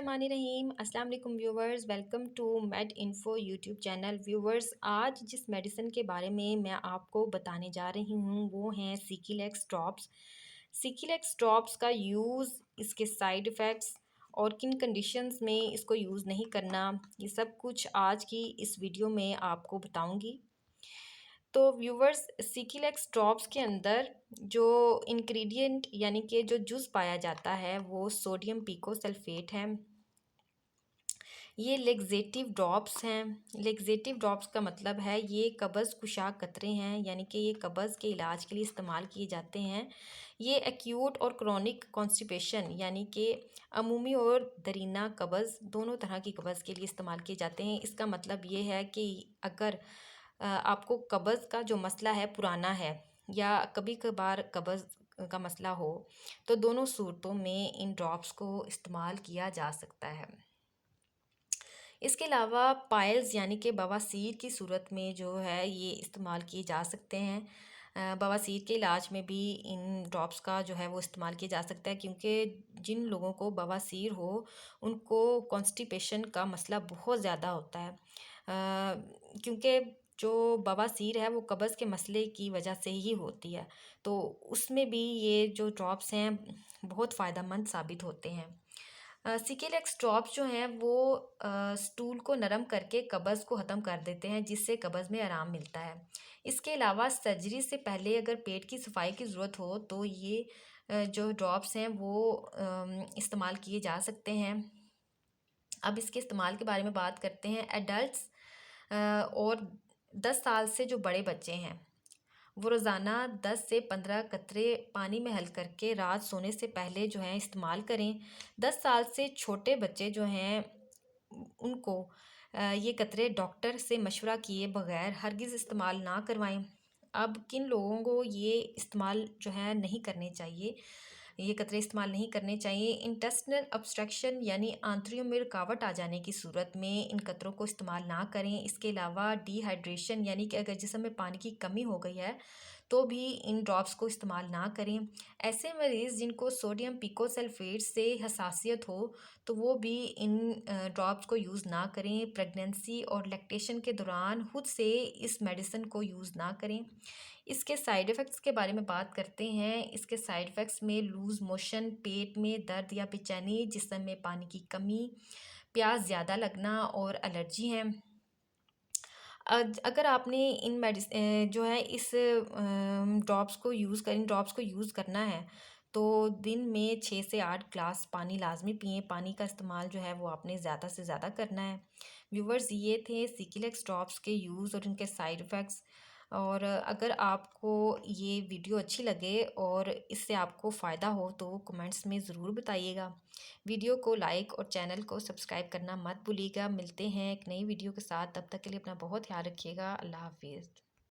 बिस्मिल्लाहिर्रहमानिर्रहीम। अस्सलाम वालेकुम viewers, welcome to Med Info YouTube channel. Viewers, आज जिस मेडिसिन के बारे में मैं आपको बताने जा रही हूँ वो हैं सीकिलेक्स ड्रॉप्स। सीकिलेक्स ड्रॉप्स का यूज़, इसके साइड इफ़ेक्ट्स और किन कंडीशंस में इसको यूज़ नहीं करना, ये सब कुछ आज की इस वीडियो में आपको बताऊँगी। तो व्यूवर्स, सीकिलेक्स ड्रॉप्स के अंदर जो इंग्रेडिएंट यानी कि जो जुज़ पाया जाता है वो सोडियम पिकोसल्फेट है। ये लेग्जेटिव ड्रॉप्स हैं। लेग्जेटिव ड्रॉप्स का मतलब है ये कब्ज़ कुशा कतरे हैं, यानी कि ये कब्ज़ के इलाज के लिए इस्तेमाल किए जाते हैं। ये एक्यूट और क्रोनिक कॉन्स्टिपेशन यानी कि अमूमी और दरीना कब्ज़, दोनों तरह की कब्ज़ के लिए इस्तेमाल किए जाते हैं। इसका मतलब ये है कि अगर आपको कब्ज़ का जो मसला है पुराना है या कभी कभार कब्ज़ का मसला हो, तो दोनों सूरतों में इन ड्रॉप्स को इस्तेमाल किया जा सकता है। इसके अलावा पाइल्स यानी कि बवासीर की सूरत में जो है ये इस्तेमाल किए जा सकते हैं। बवासीर के इलाज में भी इन ड्रॉप्स का जो है वो इस्तेमाल किया जा सकता है, क्योंकि जिन लोगों को बवासीर हो उनको कॉन्स्टिपेशन का मसला बहुत ज़्यादा होता है, क्योंकि जो बवासीर है वो कब्ज़ के मसले की वजह से ही होती है। तो उसमें भी ये जो ड्रॉप्स हैं बहुत फ़ायदेमंद साबित होते हैं। सिकेलेक्स ड्रॉप्स जो हैं वो स्टूल को नरम करके कब्ज़ को ख़त्म कर देते हैं, जिससे कब्ज़ में आराम मिलता है। इसके अलावा सर्जरी से पहले अगर पेट की सफाई की ज़रूरत हो तो ये जो ड्रॉप्स हैं वो इस्तेमाल किए जा सकते हैं। अब इसके इस्तेमाल के बारे में बात करते हैं। एडल्ट्स और 10 साल से जो बड़े बच्चे हैं वो रोज़ाना 10 से 15 कतरे पानी में हल करके रात सोने से पहले जो है इस्तेमाल करें। 10 साल से छोटे बच्चे जो हैं उनको ये कतरे डॉक्टर से मशवरा किए बगैर हरगिज़ इस्तेमाल ना करवाएं। अब किन लोगों को ये इस्तेमाल जो है नहीं करने चाहिए, ये कतरे इस्तेमाल नहीं करने चाहिए? इंटेस्टिनल ऑब्स्ट्रक्शन यानी आंतड़ियों में रुकावट आ जाने की सूरत में इन कतरों को इस्तेमाल ना करें। इसके अलावा डिहाइड्रेशन यानी कि अगर जिस्म में पानी की कमी हो गई है तो भी इन ड्रॉप्स को इस्तेमाल ना करें। ऐसे मरीज़ जिनको सोडियम पिकोसल्फेट से हसासियत हो तो वो भी इन ड्रॉप्स को यूज़ ना करें। प्रेगनेंसी और लैक्टेशन के दौरान खुद से इस मेडिसिन को यूज़ ना करें। इसके साइड इफ़ेक्ट्स के बारे में बात करते हैं। इसके साइड इफ़ेक्ट्स में लूज़ मोशन, पेट में दर्द या बेचैनी, जिस्म में पानी की कमी, प्यास ज़्यादा लगना और एलर्जी हैं। अगर आपने जो है इस इन ड्रॉप्स को यूज़ करना है तो दिन में 6 से 8 ग्लास पानी लाजमी पिएं। पानी का इस्तेमाल जो है वो आपने ज़्यादा से ज़्यादा करना है। व्यूवर्स, ये थे सीकिलेक्स ड्रॉप्स के यूज़ और इनके साइड इफ़ेक्ट्स। और अगर आपको ये वीडियो अच्छी लगे और इससे आपको फ़ायदा हो तो कमेंट्स में ज़रूर बताइएगा। वीडियो को लाइक और चैनल को सब्सक्राइब करना मत भूलिएगा। मिलते हैं एक नई वीडियो के साथ, तब तक के लिए अपना बहुत ख्याल रखिएगा। अल्लाह हाफिज़।